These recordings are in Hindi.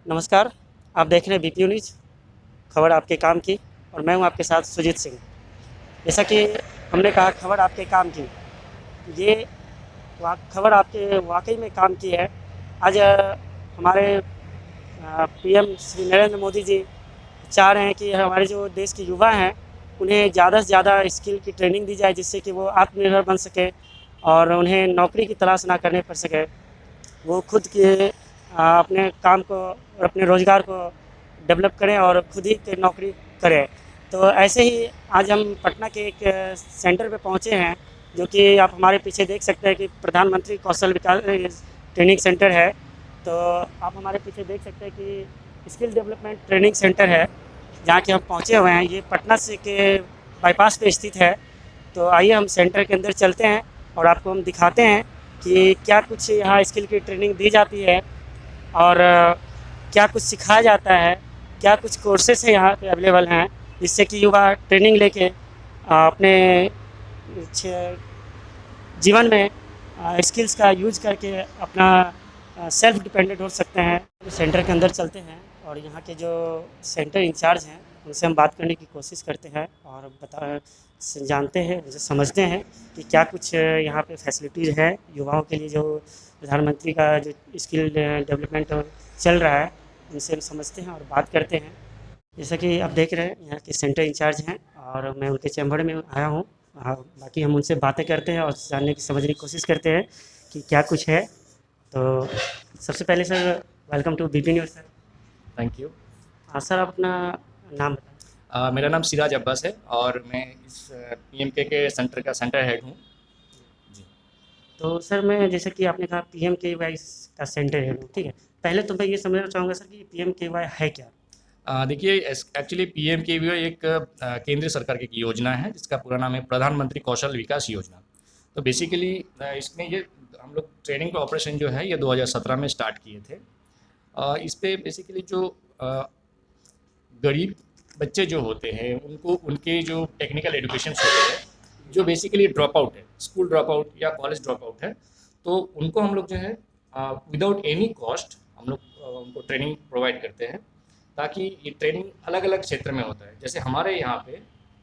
नमस्कार, आप देख रहे हैं बीपीओ न्यूज़, खबर आपके काम की और मैं हूं आपके साथ सुजीत सिंह। जैसा कि हमने कहा खबर आपके काम की, ये खबर आपके वाकई में काम की है। आज हमारे पीएम श्री नरेंद्र मोदी जी चाह रहे हैं कि हमारे जो देश के युवा हैं, उन्हें ज़्यादा से ज़्यादा स्किल की ट्रेनिंग दी जाए, जिससे कि वो आत्मनिर्भर बन सके और उन्हें नौकरी की तलाश ना करने पड़ सके। वो खुद के अपने काम को और अपने रोज़गार को डेवलप करें और खुद ही की नौकरी करें। तो ऐसे ही आज हम पटना के एक सेंटर पे पहुँचे हैं, जो कि आप हमारे पीछे देख सकते हैं कि प्रधानमंत्री कौशल विकास ट्रेनिंग सेंटर है। तो आप हमारे पीछे देख सकते हैं कि स्किल डेवलपमेंट ट्रेनिंग सेंटर है, जहाँ कि हम पहुँचे हुए हैं। ये पटना से के बाईपास पे स्थित है। तो आइए हम सेंटर के अंदर चलते हैं और आपको हम दिखाते हैं कि क्या कुछ यहाँ स्किल की ट्रेनिंग दी जाती है और क्या कुछ सिखाया जाता है, क्या कुछ कोर्सेस हैं यहाँ पे अवेलेबल हैं, जिससे कि युवा ट्रेनिंग लेके अपने जीवन में स्किल्स का यूज करके अपना सेल्फ डिपेंडेंट हो सकते हैं। सेंटर के अंदर चलते हैं और यहाँ के जो सेंटर इंचार्ज हैं उनसे हम बात करने की कोशिश करते हैं और जानते हैं, उनसे समझते हैं कि क्या कुछ यहाँ पे फैसिलिटीज़ है युवाओं के लिए। जो प्रधानमंत्री का जो स्किल डेवलपमेंट चल रहा है, उनसे हम समझते हैं और बात करते हैं। जैसा कि आप देख रहे हैं, यहाँ के सेंटर इंचार्ज हैं और मैं उनके चैम्बर में आया हूँ। बाकी हम उनसे बातें करते हैं और जानने की समझने की कोशिश करते हैं कि क्या कुछ है। तो सबसे पहले sir, welcome to BP news sir. Thank you. हाँ सर, आप अपना नाम बताएं। मेरा नाम सिराज अब्बास है और मैं इस पीएमके के सेंटर का सेंटर हेड हूँ। जी। तो सर, मैं जैसे कि आपने कहा पीएमकेवाई का सेंटर है, ठीक है। पहले तो मैं ये समझना चाहूँगा सर कि पीएमकेवाई है क्या? देखिए, एक्चुअली पीएमकेवीवाई एक केंद्र सरकार की एक योजना है जिसका पूरा नाम है प्रधानमंत्री कौशल विकास योजना। तो बेसिकली इसमें ये हम लोग ट्रेनिंग का ऑपरेशन जो है ये 2017 में स्टार्ट किए थे। इस पे बेसिकली जो गरीब बच्चे जो होते हैं उनको उनके जो टेक्निकल एजुकेशन होते हैं, जो बेसिकली ड्रॉप आउट है, स्कूल ड्रॉप आउट या कॉलेज ड्रॉप आउट है, तो उनको हम लोग जो है विदाउट एनी कॉस्ट हम लोग उनको ट्रेनिंग प्रोवाइड करते हैं। ताकि ये ट्रेनिंग अलग अलग क्षेत्र में होता है। जैसे हमारे यहाँ पे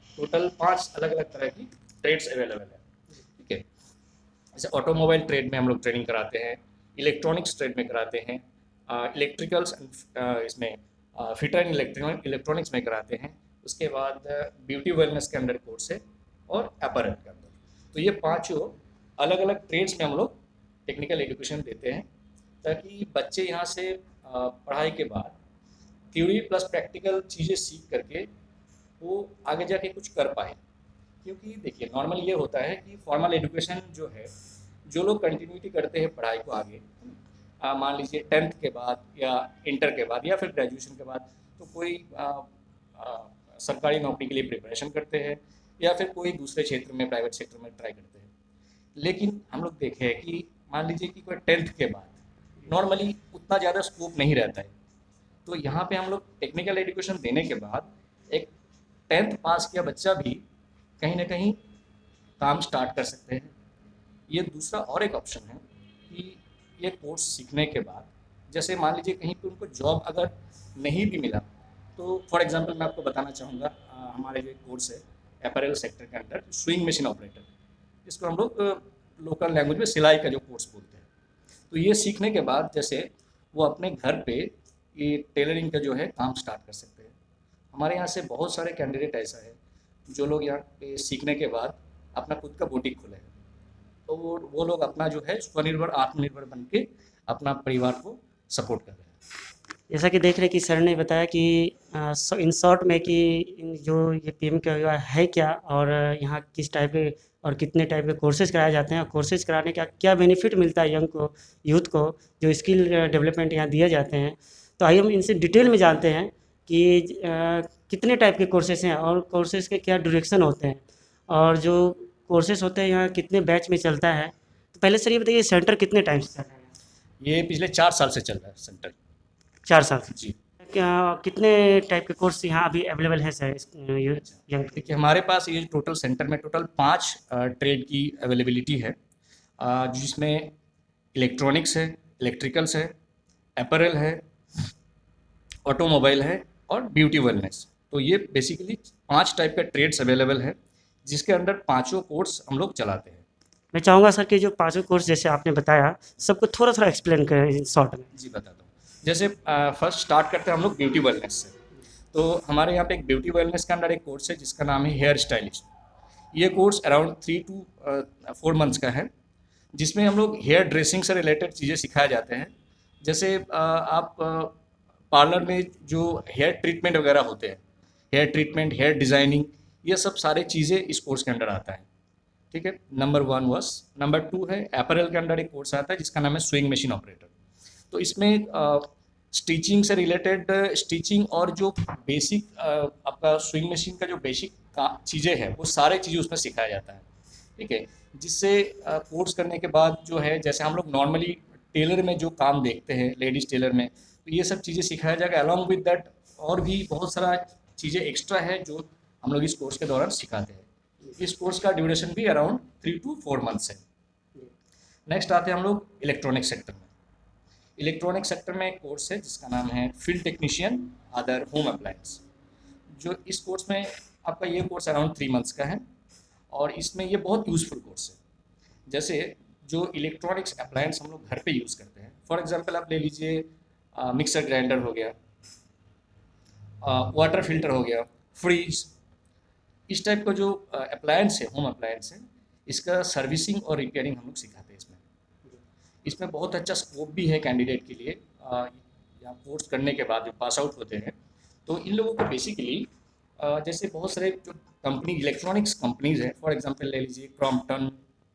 टोटल 5 अलग अलग तरह की ट्रेड्स अवेलेबल है, ठीक है। जैसे ऑटोमोबाइल ट्रेड में हम लोग ट्रेनिंग कराते हैं, इलेक्ट्रॉनिक्स ट्रेड में कराते हैं, इलेक्ट्रिकल्स इसमें फिटर एंड इलेक्ट्रॉनिक्स में कराते हैं। उसके बाद ब्यूटी वेलनेस के अंदर कोर्स है और अपैरल के अंदर। तो ये पांचों अलग अलग ट्रेड्स में हम लोग टेक्निकल एजुकेशन देते हैं, ताकि बच्चे यहाँ से पढ़ाई के बाद थ्योरी प्लस प्रैक्टिकल चीज़ें सीख करके वो आगे जाके कुछ कर पाए। क्योंकि देखिए, नॉर्मल ये होता है कि फॉर्मल एजुकेशन जो है, जो लोग कंटिन्यूटी करते हैं पढ़ाई को आगे, मान लीजिए 10th के बाद या इंटर के बाद या फिर ग्रेजुएशन के बाद, तो कोई सरकारी नौकरी के लिए प्रिपरेशन करते हैं या फिर कोई दूसरे क्षेत्र में प्राइवेट सेक्टर में ट्राई करते हैं। लेकिन हम लोग देखे हैं कि मान लीजिए कि कोई 10th के बाद नॉर्मली उतना ज़्यादा स्कोप नहीं रहता है। तो यहाँ पे हम लोग टेक्निकल एजुकेशन देने के बाद एक 10th पास किया बच्चा भी कहीं ना कहीं काम स्टार्ट कर सकते हैं। ये दूसरा और एक ऑप्शन है कि ये कोर्स सीखने के बाद, जैसे मान लीजिए कहीं पे उनको जॉब अगर नहीं भी मिला, तो फॉर एग्जांपल मैं आपको बताना चाहूँगा, हमारे जो एक कोर्स है अपैरल सेक्टर के अंदर स्विंग मशीन ऑपरेटर, जिसको हम लोग लोकल लैंग्वेज में सिलाई का जो कोर्स बोलते हैं। तो ये सीखने के बाद जैसे वो अपने घर पे ये टेलरिंग का जो है काम स्टार्ट कर सकते हैं। हमारे यहाँ से बहुत सारे कैंडिडेट ऐसा है जो लोग यहाँ पे सीखने के बाद अपना खुद का बुटीक खोले हैं। तो वो लोग अपना जो है स्वनिर्भर आत्मनिर्भर बन के अपना परिवार को सपोर्ट कर रहे हैं। जैसा कि देख रहे हैं कि सर ने बताया कि इन शॉर्ट में कि जो ये पीएमकेवीवाई है क्या और यहाँ किस टाइप के और कितने टाइप के कोर्सेज कराए जाते हैं और कोर्सेज कराने का क्या बेनिफिट मिलता है यंग को, यूथ को, जो स्किल डेवलपमेंट यहाँ दिए जाते हैं। तो आइए हम इनसे डिटेल में जानते हैं कि कितने टाइप के कोर्सेज हैं और कोर्सेज के क्या ड्यूरेक्शन होते हैं और जो कोर्सेज होते हैं यहाँ कितने बैच में चलता है। तो पहले सर ये बताइए, सेंटर कितने टाइम से चल रहा है? ये पिछले 4 साल से चल रहा है सेंटर। 4 साल से। जी। क्या कितने टाइप के कोर्स यहाँ अभी अवेलेबल हैं सर यंग के? देखिए, हमारे पास ये टोटल सेंटर में टोटल 5 ट्रेड की अवेलेबिलिटी है, जिसमें इलेक्ट्रॉनिक्स है, इलेक्ट्रिकल्स है, अपैरल है, ऑटोमोबाइल है और ब्यूटी वेलनेस। तो ये बेसिकली 5 टाइप के ट्रेड्स अवेलेबल है, जिसके अंडर पाँचों कोर्स हम लोग चलाते हैं। मैं चाहूँगा सर कि जो पाँचों कोर्स जैसे आपने बताया, सबको थोड़ा-थोड़ा एक्सप्लेन करें इन शॉर्ट में। जी बताता हूँ। जैसे फर्स्ट स्टार्ट करते हैं हम लोग ब्यूटी वेलनेस से। तो हमारे यहाँ पे एक ब्यूटी वेलनेस के अंदर एक कोर्स है जिसका नाम है हेयर स्टाइलिस्ट। ये कोर्स अराउंड 3 टू 4 मंथ्स का है, जिसमें हम लोग हेयर ड्रेसिंग से रिलेटेड चीज़ें सिखाए जाते हैं। जैसे आप पार्लर में जो हेयर ट्रीटमेंट वगैरह होते हैं, हेयर ट्रीटमेंट, हेयर डिज़ाइनिंग, ये सब सारे चीज़ें इस कोर्स के अंडर आता है। ठीक है, नंबर 1 वॉस। नंबर 2 है अपैरल के अंडर एक कोर्स आता है जिसका नाम है स्विंग मशीन ऑपरेटर। तो इसमें स्टिचिंग से रिलेटेड स्टिचिंग और जो बेसिक आपका स्विंग मशीन का जो बेसिक चीज़ें हैं वो सारे चीज़ें उसमें सिखाया जाता है। ठीक है, जिससे कोर्स करने के बाद जो है, जैसे हम लोग नॉर्मली टेलर में जो काम देखते हैं लेडीज़ टेलर में, तो ये सब चीज़ें सिखाया जाएगा। अलॉन्ग विद दैट और भी बहुत सारा चीज़ें एक्स्ट्रा है जो हम लोग इस कोर्स के दौरान सिखाते हैं। इस कोर्स का ड्यूरेशन भी अराउंड 3 टू 4 मंथ्स है। नेक्स्ट आते हैं हम लोग इलेक्ट्रॉनिक सेक्टर में। इलेक्ट्रॉनिक सेक्टर में एक कोर्स है जिसका नाम है field technician other home appliance. जो इस कोर्स में आपका ये कोर्स अराउंड 3 मंथ्स का है और इसमें ये बहुत यूज़फुल कोर्स है। जैसे जो इलेक्ट्रॉनिक्स अप्लायंस हम लोग घर पे यूज़ करते हैं, फॉर एग्जांपल आप ले लीजिए मिक्सर ग्राइंडर हो गया, वाटर फिल्टर हो गया, फ्रिज, इस टाइप का जो अप्लायंस है, होम अप्लायंस है, इसका सर्विसिंग और रिपेयरिंग हम लोग सिखाते हैं इसमें। इसमें बहुत अच्छा स्कोप भी है कैंडिडेट के लिए। या कोर्स करने के बाद जो पास आउट होते हैं, तो इन लोगों को बेसिकली जैसे बहुत सारे जो कंपनी, इलेक्ट्रॉनिक्स कंपनीज हैं, फॉर एग्जांपल ले लीजिए क्रॉम्पटन,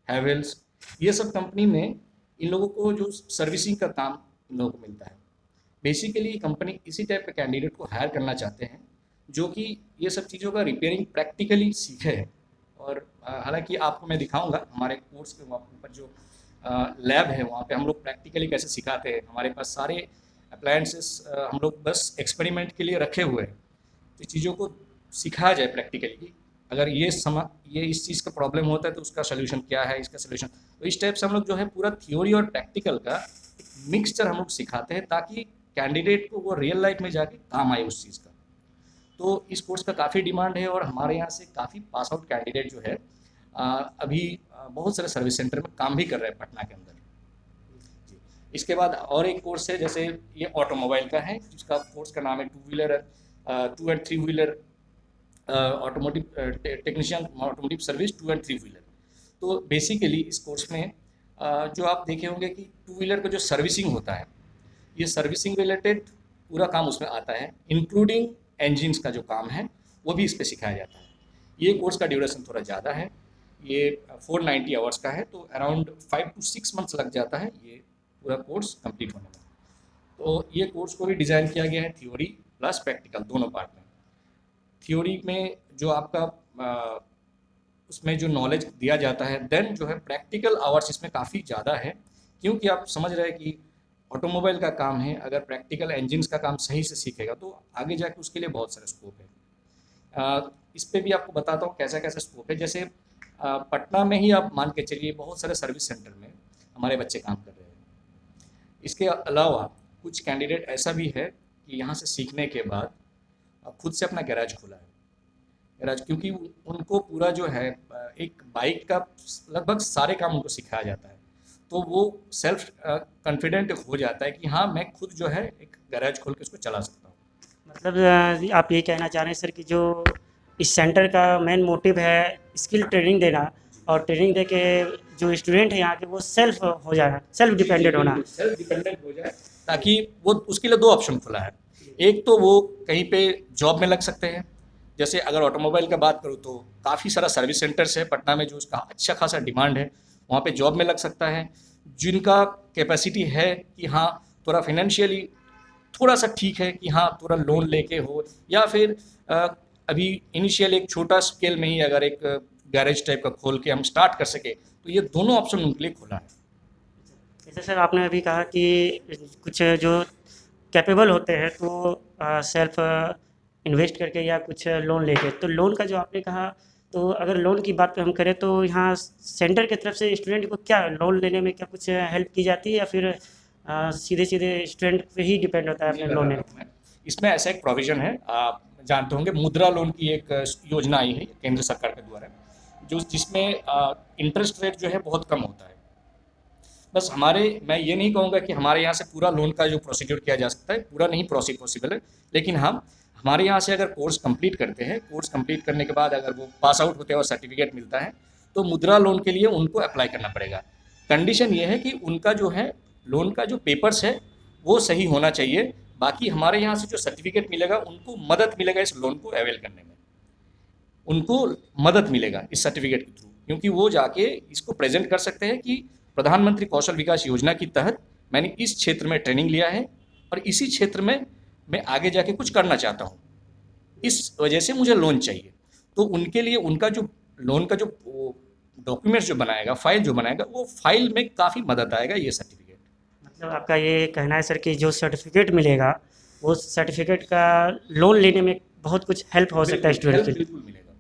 हैवेल्स, ये सब कंपनी में इन लोगों को जो सर्विसिंग का काम इन लोगों को मिलता है। बेसिकली कंपनी इसी टाइप के कैंडिडेट को हायर करना चाहते हैं जो कि ये सब चीज़ों का रिपेयरिंग प्रैक्टिकली सीखे है। और हालांकि आपको मैं दिखाऊंगा हमारे कोर्स के ऊपर जो लैब है, वहाँ पे हम लोग प्रैक्टिकली कैसे सिखाते हैं। हमारे पास सारे अप्लायंसेस हम लोग बस एक्सपेरिमेंट के लिए रखे हुए हैं, तो चीज़ों को सिखाया जाए प्रैक्टिकली कि अगर ये इस चीज़ का प्रॉब्लम होता है तो उसका सोल्यूशन क्या है, इसका सोल्यूशन। तो इस टाइप से हम लोग जो है पूरा थ्योरी और प्रैक्टिकल का एक मिक्सचर हम लोग सिखाते हैं ताकि कैंडिडेट को वो रियल लाइफ में जाके काम आए उस चीज़ का। तो इस कोर्स का काफ़ी डिमांड है और हमारे यहाँ से काफ़ी पास आउट कैंडिडेट जो है अभी बहुत सारे सर्विस सेंटर में काम भी कर रहे हैं पटना के अंदर। जी, इसके बाद और एक कोर्स है, जैसे ये ऑटोमोबाइल का है जिसका कोर्स का नाम है 2 wheeler 2 and 3 wheeler automotive technician automotive service 2 and 3 wheeler. तो बेसिकली इस कोर्स में जो आप देखे होंगे कि 2 व्हीलर का जो सर्विसिंग होता है, ये सर्विसिंग रिलेटेड पूरा काम उसमें आता है, इंक्लूडिंग इंजन्स का जो काम है वो भी इस पर सिखाया जाता है। ये कोर्स का ड्यूरेशन थोड़ा ज़्यादा है, ये 490 आवर्स का है, तो अराउंड 5 टू 6 मंथ्स लग जाता है ये पूरा कोर्स कंप्लीट होने में। तो ये कोर्स को भी डिज़ाइन किया गया है थ्योरी प्लस प्रैक्टिकल दोनों पार्ट में। थ्योरी में जो आपका उसमें जो नॉलेज दिया जाता है, देन जो है प्रैक्टिकल आवर्स इसमें काफ़ी ज़्यादा है, क्योंकि आप समझ रहे हैं कि ऑटोमोबाइल का काम है, अगर प्रैक्टिकल इंजन्स का काम सही से सीखेगा तो आगे जाके उसके लिए बहुत सारा स्कोप है। इस पे भी आपको बताता हूँ कैसा कैसा स्कोप है। जैसे पटना में ही आप मान के चलिए बहुत सारे सर्विस सेंटर में हमारे बच्चे काम कर रहे हैं। इसके अलावा कुछ कैंडिडेट ऐसा भी है कि यहाँ से सीखने के बाद खुद से अपना गैराज खोला है। गैराज, क्योंकि उनको पूरा जो है एक बाइक का लगभग सारे काम उनको सिखाया जाता है, तो वो सेल्फ कॉन्फिडेंट हो जाता है कि हाँ मैं खुद जो है एक गैराज खोल के उसको चला सकता हूँ। मतलब आप ये कहना चाह रहे हैं सर कि जो इस सेंटर का मेन मोटिव है स्किल ट्रेनिंग देना, और ट्रेनिंग दे के जो स्टूडेंट है यहाँ के वो सेल्फ हो जाना, सेल्फ डिपेंडेंट होना। सेल्फ डिपेंडेंट हो जाए, ताकि वो उसके लिए 2 ऑप्शन खुला है। एक तो वो कहीं पे जॉब में लग सकते हैं, जैसे अगर ऑटोमोबाइल का बात करूँ तो काफ़ी सारा सर्विस सेंटर्स है पटना में जो उसका अच्छा खासा डिमांड है, वहाँ पे जॉब में लग सकता है। जिनका कैपेसिटी है कि हाँ थोड़ा फाइनेंशियली थोड़ा सा ठीक है कि हाँ थोड़ा लोन लेके हो, या फिर अभी इनिशियल एक छोटा स्केल में ही अगर एक गैरेज टाइप का खोल के हम स्टार्ट कर सके, तो ये दोनों ऑप्शन उनके लिए खुला है। जैसे सर आपने अभी कहा कि कुछ जो कैपेबल होते हैं तो सेल्फ इन्वेस्ट करके या कुछ लोन लेके, तो लोन का जो आपने कहा, तो अगर लोन की बात पे हम करें तो यहाँ सेंटर की तरफ से स्टूडेंट को क्या लोन लेने में क्या कुछ हेल्प की जाती है, या फिर सीधे सीधे स्टूडेंट पे ही डिपेंड होता है अपने लोन लेने? इसमें ऐसा एक प्रोविज़न है, आप जानते होंगे, मुद्रा लोन की एक योजना आई है केंद्र सरकार के द्वारा, जो जिसमें इंटरेस्ट रेट जो है बहुत कम होता है। बस मैं ये नहीं कहूँगा कि हमारे यहाँ से पूरा लोन का जो प्रोसीड्योर किया जा सकता है, पूरा नहीं पॉसिबल है, लेकिन हम हमारे यहाँ से अगर कोर्स कंप्लीट करते हैं, कोर्स कंप्लीट करने के बाद अगर वो पास आउट होते हैं और सर्टिफिकेट मिलता है, तो मुद्रा लोन के लिए उनको अप्लाई करना पड़ेगा। कंडीशन ये है कि उनका जो है लोन का जो पेपर्स है वो सही होना चाहिए। बाकी हमारे यहाँ से जो सर्टिफिकेट मिलेगा उनको मदद मिलेगा इस लोन को अवेल करने में, उनको मदद मिलेगा इस सर्टिफिकेट के थ्रू, क्योंकि वो जाके इसको प्रेजेंट कर सकते हैं कि प्रधानमंत्री कौशल विकास योजना के तहत मैंने इस क्षेत्र में ट्रेनिंग लिया है और इसी क्षेत्र में मैं आगे जाके कुछ करना चाहता हूँ, इस वजह से मुझे लोन चाहिए। तो उनके लिए उनका जो लोन का जो डॉक्यूमेंट्स जो बनाएगा, फाइल जो बनाएगा, वो फाइल में काफ़ी मदद आएगा ये सर्टिफिकेट। मतलब आपका ये कहना है सर कि जो सर्टिफिकेट मिलेगा वो सर्टिफिकेट का लोन लेने में बहुत कुछ हेल्प हो सकता है स्टूडेंट के लिए। बिल्कुल मिलेगा,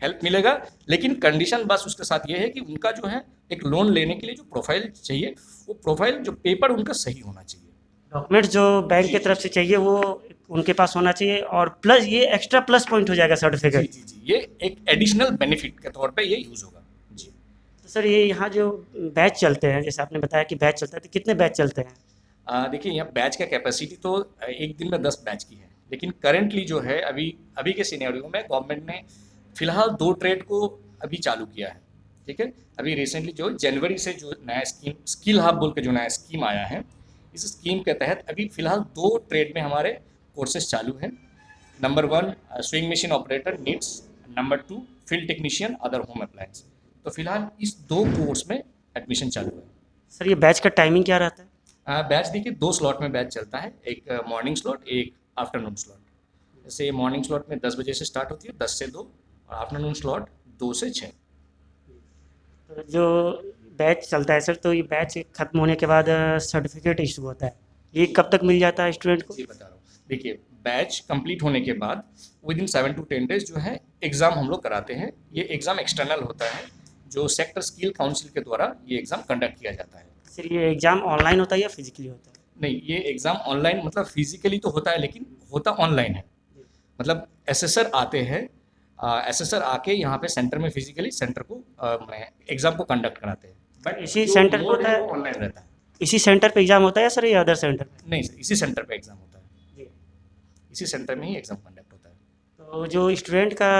हेल्प मिलेगा, लेकिन कंडीशन बस उसके साथ ये है कि उनका जो है एक लोन लेने के लिए जो प्रोफाइल चाहिए, वो प्रोफाइल जो पेपर उनका सही होना चाहिए। डॉक्यूमेंट्स जो बैंक की तरफ से चाहिए वो उनके पास होना चाहिए, और प्लस ये एक्स्ट्रा प्लस पॉइंट हो जाएगा जी सर्टिफिकेट। जी जी, ये एक एडिशनल बेनिफिट के तौर पे ये यूज़ होगा जी। तो सर ये यहाँ जो बैच चलते हैं, जैसे आपने बताया कि बैच चलता है, तो कितने बैच चलते हैं? देखिए, यहाँ बैच का कैपेसिटी तो एक दिन में 10 बैच की है, लेकिन करेंटली जो है अभी अभी के सिनेरियो में गवर्नमेंट ने फिलहाल 2 ट्रेड को अभी चालू किया है। ठीक है, अभी रिसेंटली जो जनवरी से जो नया स्कीम स्किल हब बोल के जो नया स्कीम आया है, इस स्कीम के तहत अभी फिलहाल 2 ट्रेड में हमारे कोर्सेज चालू हैं। Number 1 swing machine operator needs, number 2 field technician other home appliance. तो फिलहाल इस 2 कोर्स में एडमिशन चालू है। सर ये बैच का टाइमिंग क्या रहता है? बैच देखिए 2 स्लॉट में बैच चलता है, एक मॉर्निंग स्लॉट, एक आफ्टरनून स्लॉट। जैसे मॉर्निंग स्लॉट में 10 बजे से स्टार्ट होती है, 10 से 2, और आफ्टरनून स्लॉट 2 से 6। तो जो बैच चलता है सर, तो ये बैच खत्म होने के बाद सर्टिफिकेट इशू होता है, ये कब तक मिल जाता है स्टूडेंट को? जी बता रहा हूँ, देखिए बैच कंप्लीट होने के बाद विदिन 7 to 10 डेज जो है एग्ज़ाम हम लोग कराते हैं। ये एग्ज़ाम एक्सटर्नल होता है, जो सेक्टर स्किल काउंसिल के द्वारा ये एग्ज़ाम कंडक्ट किया जाता है। सर ये एग्ज़ाम ऑनलाइन होता है या फिजिकली होता है? नहीं, ये एग्ज़ाम ऑनलाइन, मतलब फिजिकली तो होता है लेकिन होता ऑनलाइन है। मतलब एसेसर आते हैं, एसेसर आके यहाँ पे सेंटर में फिजिकली सेंटर को एग्ज़ाम को कंडक्ट कराते हैं, बट इसी सेंटर पे होता है? ऑनलाइन रहता है। इसी सेंटर पे एग्ज़ाम होता है या सर ये अदर सेंटर पे? नहीं सर, इसी सेंटर पे एग्ज़ाम होता है, जी। इसी सेंटर में ही एग्ज़ाम कंडक्ट होता है। तो जो स्टूडेंट का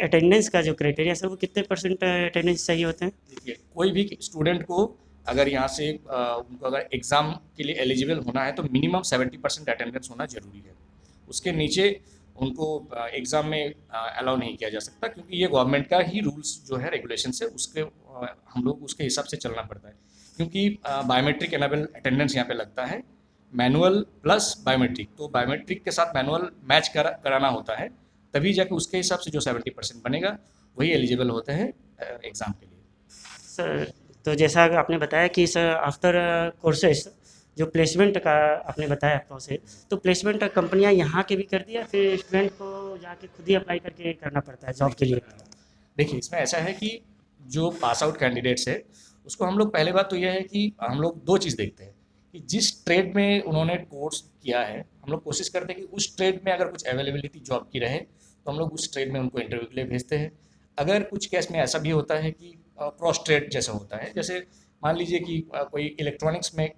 अटेंडेंस का जो क्राइटेरिया सर, वो कितने परसेंट अटेंडेंस चाहिए होते हैं? देखिए, कोई भी स्टूडेंट को अगर यहाँ से उनको अगर एग्ज़ाम के लिए एलिजिबल होना है तो मिनिमम 70% अटेंडेंस होना ज़रूरी है। उसके नीचे उनको एग्ज़ाम में अलाउ नहीं किया जा सकता, क्योंकि ये गवर्नमेंट का ही रूल्स जो है, रेगुलेशंस है, उसके हम लोग उसके हिसाब से चलना पड़ता है। क्योंकि बायोमेट्रिक एनेबल अटेंडेंस यहाँ पे लगता है, मैनुअल प्लस बायोमेट्रिक, तो बायोमेट्रिक के साथ मैनुअल मैच कराना होता है, तभी जाके उसके हिसाब से जो 70% बनेगा वही एलिजिबल होते हैं एग्ज़ाम के लिए। सर तो जैसा आपने बताया कि सर आफ्टर कोर्सेज जो प्लेसमेंट का आपने बताया प्रोसेस, तो प्लेसमेंट कंपनियां यहाँ के भी कर दिया, फिर स्टूडेंट को जाके खुद ही अप्लाई करके करना पड़ता है जॉब के लिए? देखिए, इसमें ऐसा है कि जो पास आउट कैंडिडेट्स है उसको हम लोग, पहले बात तो यह है कि हम लोग 2 चीज़ देखते हैं कि जिस ट्रेड में उन्होंने कोर्स किया है, हम लोग कोशिश करते हैं कि उस ट्रेड में अगर कुछ अवेलेबिलिटी जॉब की रहे तो हम लोग उस ट्रेड में उनको इंटरव्यू के लिए भेजते हैं। अगर कुछ केस में ऐसा भी होता है कि क्रॉस ट्रेड जैसा होता है, जैसे मान लीजिए कि कोई इलेक्ट्रॉनिक्स में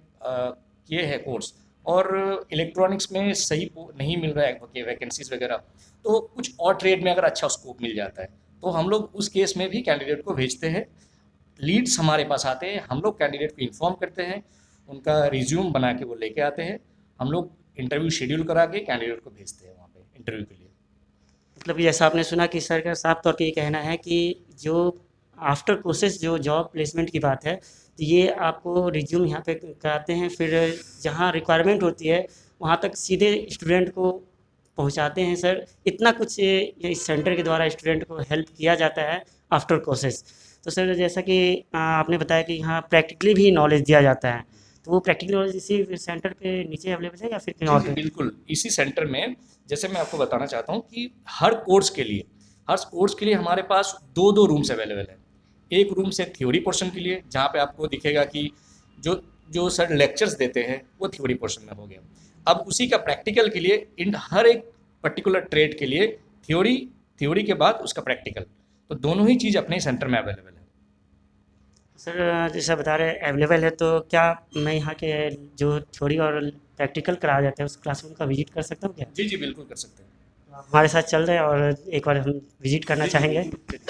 किए है कोर्स और इलेक्ट्रॉनिक्स में सही नहीं मिल रहा है वैकेंसीज वगैरह, तो कुछ और ट्रेड में अगर अच्छा स्कोप मिल जाता है तो हम लोग उस केस में भी कैंडिडेट को भेजते हैं। लीड्स हमारे पास आते हैं, हम लोग कैंडिडेट को इन्फॉर्म करते हैं, उनका रिज्यूम बना के वो लेके आते हैं, हम लोग इंटरव्यू शेड्यूल करा के कैंडिडेट को भेजते हैं वहाँ पे इंटरव्यू के लिए। मतलब जैसा आपने सुना कि सर का साफ तौर पे ये कहना है कि जो आफ्टर कोर्सेज जो जॉब प्लेसमेंट की बात है, तो ये आपको रिज्यूम यहाँ पे कराते हैं, फिर जहाँ रिक्वायरमेंट होती है वहाँ तक सीधे स्टूडेंट को पहुँचाते हैं। सर इतना कुछ ये इस सेंटर के द्वारा स्टूडेंट को हेल्प किया जाता है आफ्टर कोर्सेज। तो सर जैसा कि आपने बताया कि यहाँ प्रैक्टिकली भी नॉलेज दिया जाता है, तो वो प्रैक्टिकल नॉलेज इसी सेंटर पे नीचे अवेलेबल है या फिर कहीं और जी, पे? बिल्कुल इसी सेंटर में, जैसे मैं आपको बताना चाहता हूँ कि हर कोर्स के लिए हमारे पास 2 रूम्स अवेलेबल हैं। एक रूम से थ्योरी पोर्शन के लिए, जहाँ पे आपको दिखेगा कि जो जो सर लेक्चर्स देते हैं वो थ्योरी पोर्शन में हो गया। अब उसी का प्रैक्टिकल के लिए इन हर एक पर्टिकुलर ट्रेड के लिए थ्योरी के बाद उसका प्रैक्टिकल, तो दोनों ही चीज़ अपने सेंटर में अवेलेबल है। सर जैसा बता रहे अवेलेबल है, तो क्या मैं यहाँ के जो थ्योरी और प्रैक्टिकल कराया जाता है उस क्लासरूम का विजिट कर सकता हूँ क्या? जी जी बिल्कुल कर सकते हैं। हमारे साथ चल रहे हैं और एक बार हम विजिट करना जी जी चाहेंगे। बिल्कुल।